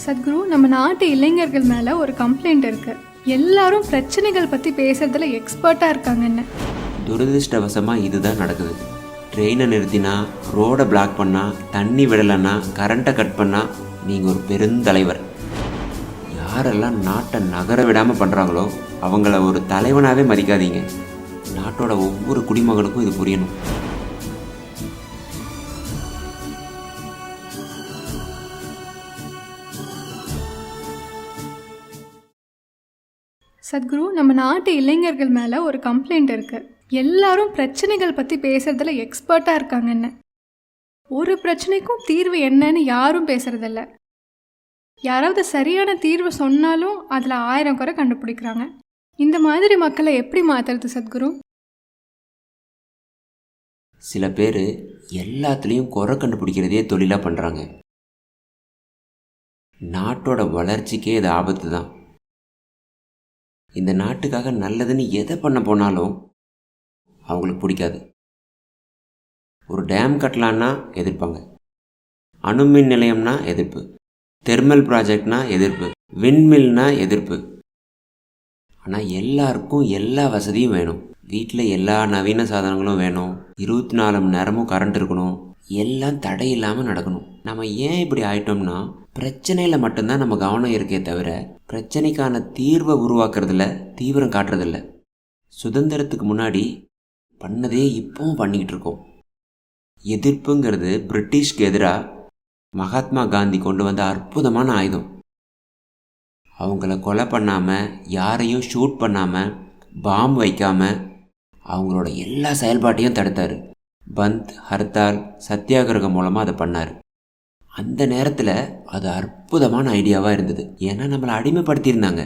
சத்குரு, நம்ம நாட்டு இளைஞர்கள் மேலே ஒரு கம்ப்ளைண்ட் இருக்கு. எல்லாரும் பிரச்சனைகள் பற்றி பேசுறதுல எக்ஸ்பர்ட்டாக இருக்காங்கன்னு. துரதிருஷ்டவசமாக இதுதான் நடக்குது. ட்ரெயினை நிறுத்தினா, ரோடை பிளாக் பண்ணால், தண்ணி விடலைன்னா, கரண்ட்டை கட் பண்ணால் நீங்கள் ஒரு பெருந்தலைவர். யாரெல்லாம் நாட்டை நகர விடாமல் பண்ணுறாங்களோ அவங்கள ஒரு தலைவனாகவே மதிக்காதீங்க. நாட்டோட ஒவ்வொரு குடிமகனுக்கும் இது புரியணும். சத்குரு, நம்ம நாட்டு இளைஞர்கள் மேலே ஒரு கம்ப்ளைண்ட் இருக்கு. எல்லாரும் பிரச்சனைகள் பற்றி பேசுறதுல எக்ஸ்பர்ட்டாக இருக்காங்கன்னு. ஒரு பிரச்சனைக்கும் தீர்வு என்னன்னு யாரும் பேசுறதில்ல. யாராவது சரியான தீர்வு சொன்னாலும் அதில் 1000 குறை கண்டுபிடிக்கிறாங்க. இந்த மாதிரி மக்களை எப்படி மாற்றுறது சத்குரு? சில பேர் எல்லாத்துலேயும் குறை கண்டுபிடிக்கிறதே தொழிலாக பண்ணுறாங்க. நாட்டோட வளர்ச்சிக்கே இது ஆபத்து தான். இந்த நாட்டுக்காக நல்லதுன்னு எதை பண்ண போனாலும் அவங்களுக்கு பிடிக்காது. ஒரு டேம் கட்டலான்னா எதிர்ப்பாங்க, அணுமின் நிலையம்னா எதிர்ப்பு, தெர்மல் ப்ராஜெக்ட்னா எதிர்ப்பு, விண்மில்னா எதிர்ப்பு. ஆனால் எல்லாருக்கும் எல்லா வசதியும் வேணும். வீட்டில் எல்லா நவீன சாதனங்களும் வேணும். 24 மணி நேரமும் கரண்ட் இருக்கணும். எல்லாம் தடையில்லாமல் நடக்கணும். நம்ம ஏன் இப்படி ஆயிட்டோம்னா, பிரச்சனையில் மட்டும்தான் நம்ம கவனம் இருக்கே தவிர பிரச்சனைக்கான தீர்வை உருவாக்குறதுல தீவிரம் காட்டுறதில்ல. சுதந்திரத்துக்கு முன்னாடி பண்ணதே இப்போவும் பண்ணிக்கிட்டு இருக்கோம். எதிர்ப்புங்கிறது பிரிட்டிஷ்க்கு எதிராக மகாத்மா காந்தி கொண்டு வந்த அற்புதமான ஆயுதம். அவங்கள கொலை பண்ணாமல், யாரையும் ஷூட் பண்ணாமல், பாம் வைக்காமல் அவங்களோட எல்லா செயல்பாட்டையும் தடுத்தார். பந்த், ஹர்த்தால், சத்தியாகிரகம் மூலமாக அதை பண்ணார். அந்த நேரத்தில் அது அற்புதமான ஐடியாவாக இருந்தது. ஏன்னா நம்மளை அடிமைப்படுத்தியிருந்தாங்க.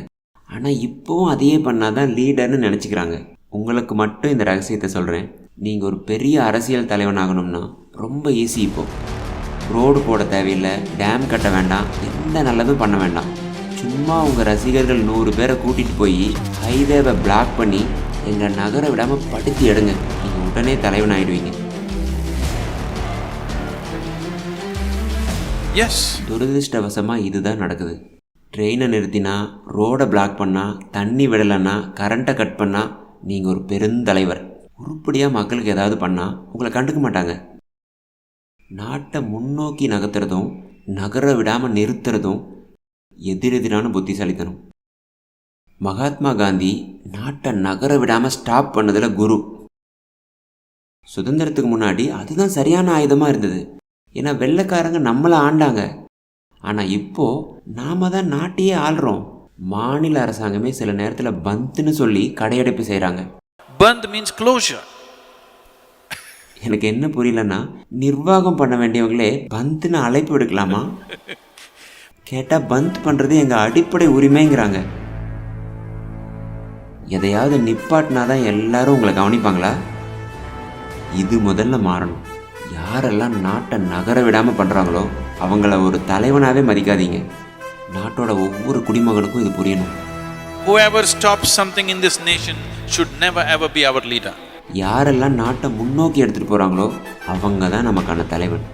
ஆனால் இப்போவும் அதையே பண்ணாதான் லீடர்னு நினச்சிக்கிறாங்க. உங்களுக்கு மட்டும் இந்த ரகசியத்தை சொல்கிறேன். நீங்கள் ஒரு பெரிய அரசியல் தலைவன் ஆகணும்னா ரொம்ப ஈஸி. இப்போது ரோடு போட தேவையில்லை, டேம் கட்ட வேண்டாம், எந்த நல்லதும் பண்ண வேண்டாம். சும்மா உங்கள் ரசிகர்கள் 100 பேரை கூட்டிகிட்டு போய் ஹைவேவை பிளாக் பண்ணி எங்கள் நகரை விடாமல் படுத்தி எடுங்க. நீங்கள் உடனே தலைவன் ஆகிடுவீங்க. துரதிருஷ்டவசமாக இதுதான் நடக்குது. ட்ரெயினை நிறுத்தினா, ரோடை பிளாக் பண்ணால், தண்ணி விடலைன்னா, கரண்ட்டை கட் பண்ணால் நீங்கள் ஒரு பெருந்தலைவர். உருப்படியாக மக்களுக்கு ஏதாவது பண்ணால் உங்களை கண்டுக்க மாட்டாங்க. நாட்டை முன்னோக்கி நகர்த்துறதும் நகர விடாமல் நிறுத்துறதும் எதிரெதிரான புத்திசாலித்தனம். மகாத்மா காந்தி நாட்டை நகர விடாமல் ஸ்டாப் பண்ணதில் குரு. சுதந்திரத்துக்கு முன்னாடி அதுதான் சரியான ஆயுதமாக இருந்தது. ஏன்னா வெள்ளைக்காரங்க நம்மளை ஆண்டாங்க. ஆனால் இப்போது நாம் தான் நாட்டையே ஆள்றோம். மாநில அரசாங்கமே சில நேரத்தில் பந்த்னு சொல்லி கடையடைப்பு செய்கிறாங்க. Bandh means closure. எனக்கு என்ன புரியலன்னா, நிர்வாகம் பண்ண வேண்டியவங்களே பந்த்னு அழைப்பு விடுக்கலாமா? கேட்டால் பந்த் பண்ணுறது எங்கள் அடிப்படை உரிமைங்கிறாங்க. எதையாவது நிப்பாட்டினா தான் எல்லாரும் உங்களை கவனிப்பாங்களா? இது முதல்ல மாறணும். யாரெல்லாம் நாட்டை நகர விடாமல் பண்ணுறாங்களோ அவங்கள ஒரு தலைவனாகவே மதிக்காதீங்க. நாட்டோட ஒவ்வொரு குடிமகனுக்கும் இது புரியணும். Whoever stops something in this nation should never ever be our leader. யாரெல்லாம் நாட்டை முன்னோக்கி எடுத்துகிட்டு போகிறாங்களோ அவங்க தான் நமக்கான தலைவன்.